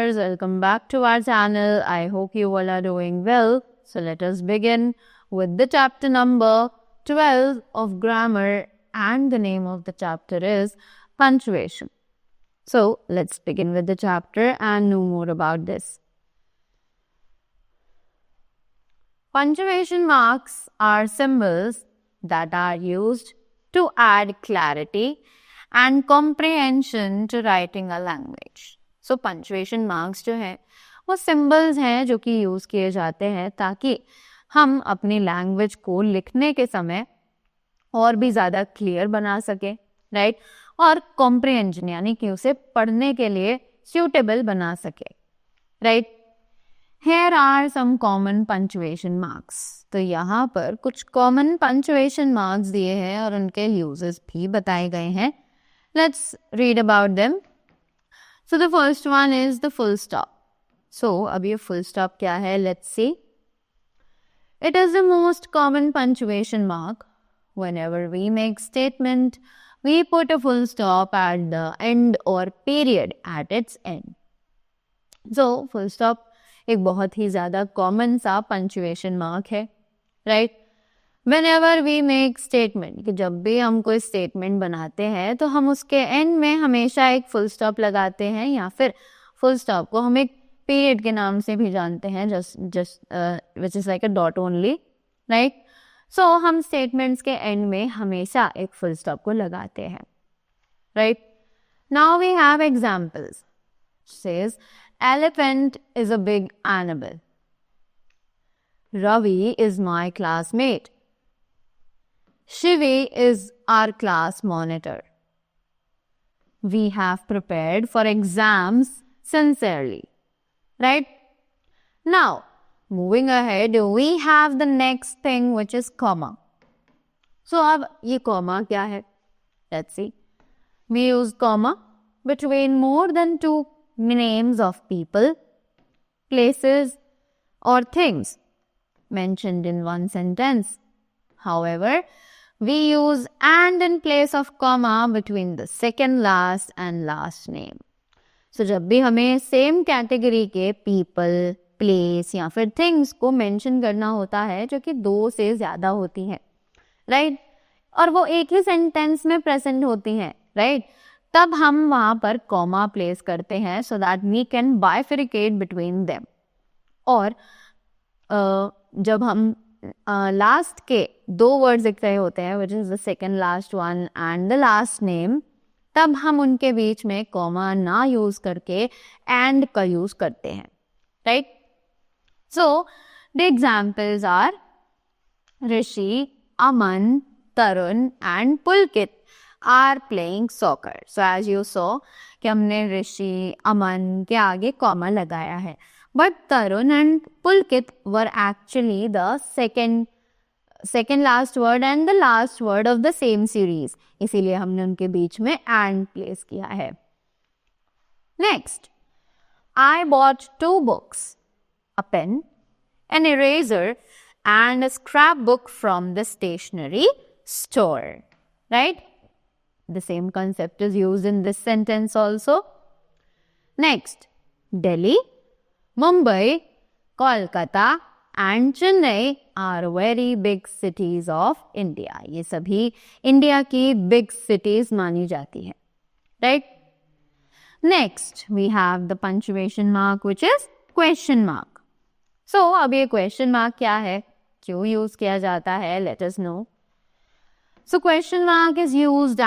viewers, welcome back to our channel. I hope you all are doing well. So let us begin with the chapter number 12 of grammar, and the name of the chapter is punctuation. So let's begin with the chapter and know more about this. Punctuation marks are symbols that are used to add clarity and comprehension to writing a language. So punctuation marks जो है वो symbols हैं जो कि use किए जाते हैं ताकि हम अपनी लैंग्वेज को लिखने के समय और भी ज़्यादा क्लियर बना सके, राइट, और कॉम्प्रिहेंशन यानी कि उसे पढ़ने के लिए सूटेबल बना सके, right. Here are some common punctuation marks. तो यहाँ पर कुछ common punctuation marks दिए हैं और उनके uses भी बताए गए हैं. Let's read about them. So the first one is the full stop. So अब ये full stop क्या है? Let's see. It is the most common punctuation mark. Whenever we make statement, we put a full stop at the end or period at its end. So full stop एक बहुत ही ज़्यादा common सा punctuation mark है, right. Whenever we make statement, कि जब भी हम कोई स्टेटमेंट बनाते हैं तो हम उसके एंड में हमेशा एक फुल स्टॉप लगाते हैं, या फिर फुल स्टॉप को हम एक पीरियड के नाम से भी जानते हैं, just which is like a dot only, right. So हम स्टेटमेंट्स के एंड में हमेशा एक फुल स्टॉप को लगाते हैं, right. Now we have examples. Says Elephant is a big animal. Ravi is my classmate. Shivi is our class monitor. We have prepared for exams sincerely. Right? Now, moving ahead, we have the next thing, which is comma. So, अब ये comma क्या है? Let's see. We use comma between more than two names of people, places, or things mentioned in one sentence. However, we use and in place of comma between the second last and last name. So जब भी हमें same category के people, place या फिर things को mention करना होता है जो कि दो से ज़्यादा होती हैं, right? और वो एक ही sentence में present होती हैं, right? तब हम वहाँ पर कॉमा प्लेस करते हैं so that we can bifurcate between them. और जब हम लास्ट के दो वर्ड्स दिख रहे होते हैं, which is the second last one and the last name, तब हम उनके बीच में कॉमा ना यूज करके एंड का यूज करते हैं, right. So the examples are Rishi, Aman, Tarun and Pulkit are playing soccer. So as you saw कि हमने ऋषि, अमन के आगे कॉमा लगाया है, but Tarun and Pulkit were actually the second last word and the last word of the same series. इसीलिए हमने उनके बीच में and place किया है. Next, I bought 2 books, a pen, an eraser, and a scrapbook from the stationery store. Right? The same concept is used in this sentence also. Next, Delhi, Mumbai, Kolkata and Chennai are very big cities of India. ये सभी India की big cities मानी जाती हैं, right? Next, we have the punctuation mark, which is question mark. So, अब ये question mark क्या है, क्यों use किया जाता है, let us know. So question mark is used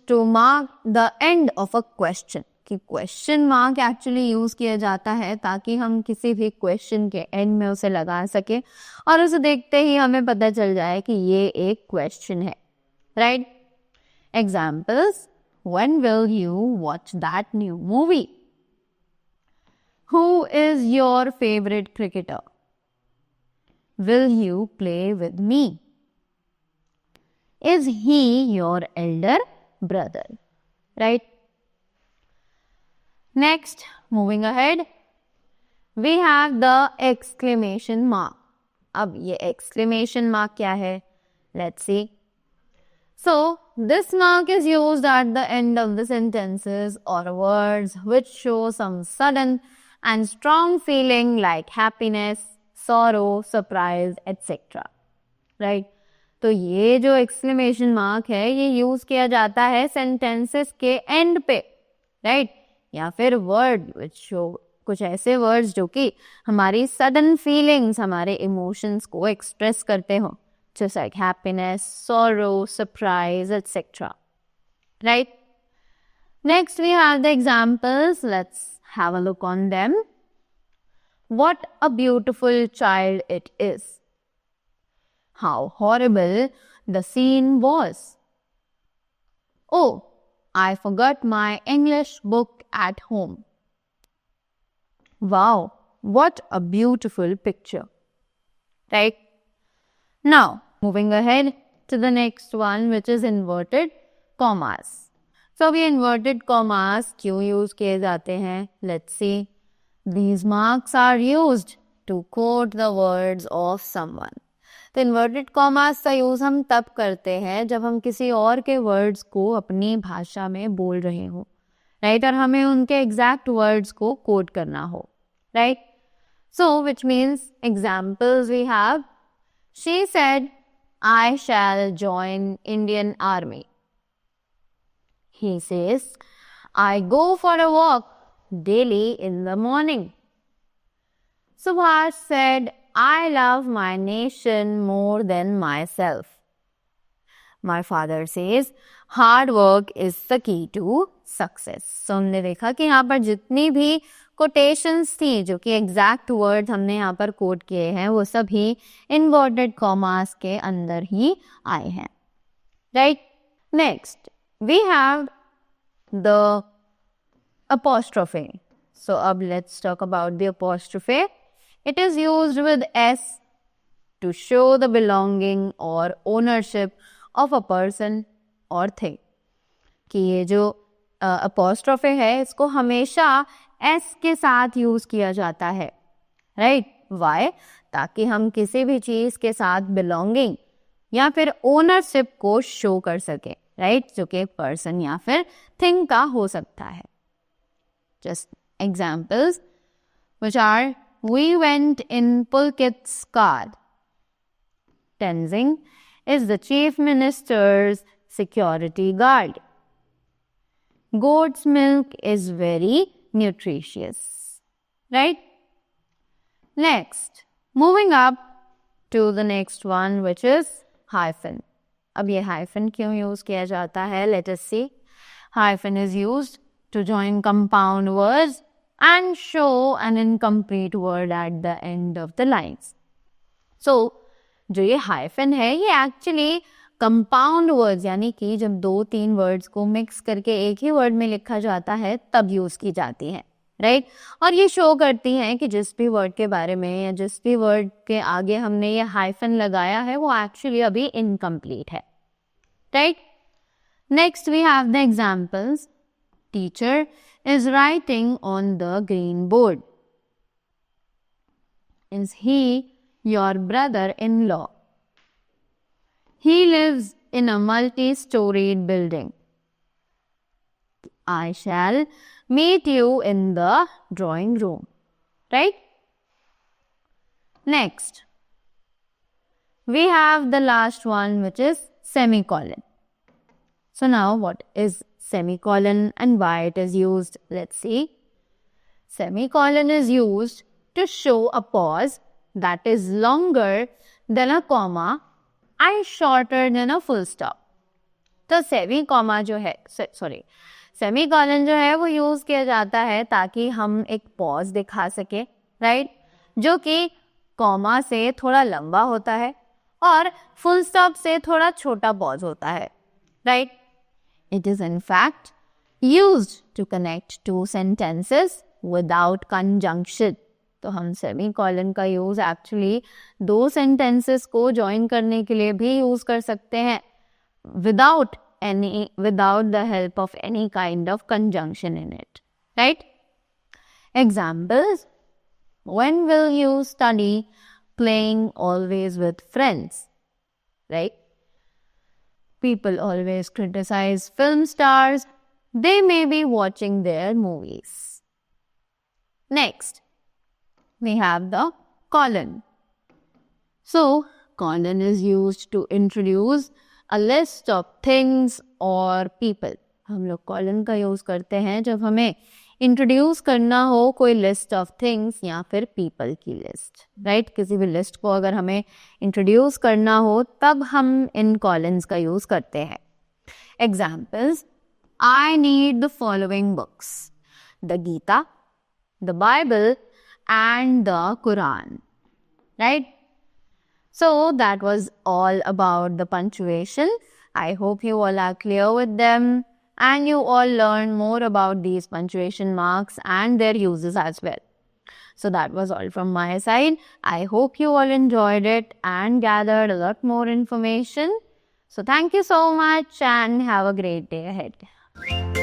to mark the end of a question. कि question mark actually use किया जाता है ताकि हम किसी भी question के end में उसे लगा सके और उसे देखते ही हमें पता चल जाए कि ये एक question है, right? Examples: When will you watch that new movie? Who is your favorite cricketer? Will you play with me? Is he your elder brother? Right? Next, moving ahead, we have the exclamation mark. अब ये exclamation mark क्या है? Let's see. So, this mark is used at the end of the sentences or words which show some sudden and strong feeling like happiness, sorrow, surprise, etc. Right? तो ये जो exclamation mark है ये use किया जाता है sentences के and पे, राइट? या फिर वर्ड विच शो, कुछ ऐसे वर्ड्स जो कि हमारी सडन फीलिंग्स, हमारे इमोशंस को एक्सप्रेस करते हो, just like happiness, sorrow, surprise, etc. Right? Next we have the examples. Let's have a look on them. What a beautiful child it is. How horrible the scene was. Oh, I forgot my English book at home. Wow, what a beautiful picture. Right? Now, moving ahead to the next one, which is inverted commas. So, we inverted commas क्यों use किए जाते हैं? Let's see. These marks are used to quote the words of someone. तो inverted commas का use हम तब करते हैं जब हम किसी और के वर्ड्स को अपनी भाषा में बोल रहे हो, राइट? और हमें उनके एग्जैक्ट वर्ड्स को कोट करना हो, right? So which means examples we have, she said I shall join Indian Army. He says, I go for a walk daily in the morning. Subhash said, I love my nation more than myself. My father says, hard work is the key to success. So हमने देखा कि यहाँ पर जितनी भी quotations थी, जो कि एग्जैक्ट वर्ड हमने यहाँ पर कोट किए हैं, वो सभी इन्वर्टेड कॉमास के अंदर ही आए हैं, right? Next we have the apostrophe. So अब let's talk about the apostrophe. It is used with S to show the belonging or ownership of a person or thing. कि ये जो apostrophe है इसको हमेशा S के साथ यूज किया जाता है, राइट? Why? ताकि हम किसी भी चीज के साथ belonging या फिर ownership को शो कर सके, राइट? जो कि एक पर्सन या फिर थिंग का हो सकता है. Just examples, which are, we went in Pulkit's car. Tenzing is the chief minister's security guard. Goat's milk is very nutritious. Right? Next, moving up to the next one, which is hyphen. अब ये hyphen क्यों use किया जाता है? Let us see. Hyphen is used to join compound words and show an incomplete word at the end of the lines. So, जो ये hyphen है ये actually compound words यानी कि जब 2-3 words को mix करके एक ही word में लिखा जाता है तब use की जाती है, right? और ये show करती हैं कि जिस भी word के बारे में या जिस भी word के आगे हमने ये hyphen लगाया है वो actually अभी incomplete है, right? Next we have the examples. Teacher is writing on the green board. Is he your brother-in-law? He lives in a multi-storied building. I shall meet you in the drawing room. Right? Next, we have the last one, which is semicolon. So now what is semicolon and why it is used? Let's see. Semicolon is used to show a pause that is longer than a comma and shorter than a full stop. तो semicolon जो है वो use किया जाता है ताकि हम एक पॉज दिखा सके, राइट? जो कि कॉमा से थोड़ा लंबा होता है और फुल स्टॉप से थोड़ा छोटा पॉज होता है, right? It is in fact used to connect two sentences without conjunction. तो हम सेमीकोलन का यूज एक्चुअली 2 sentences को ज्वाइन करने के लिए भी यूज कर सकते हैं without the help of any kind of conjunction in it, right? Examples: when will you study playing always with friends, right? People always criticize film stars. They may be watching their movies. Next, we have the colon. So, colon is used to introduce a list of things or people. हम लोग colon का use करते हैं जब हमें introduce करना हो कोई लिस्ट ऑफ थिंग्स या फिर पीपल की लिस्ट, राइट? किसी भी लिस्ट को अगर हमें इंट्रोड्यूस करना हो तब हम इन कॉलन्स का यूज करते हैं. Examples: I need the following books: the Gita, the Bible, and the Quran, right? So that was all about the punctuation. I hope you all are clear with them and you all learn more about these punctuation marks and their uses as well. So that was all from my side. I hope you all enjoyed it and gathered a lot more information. So thank you so much and have a great day ahead.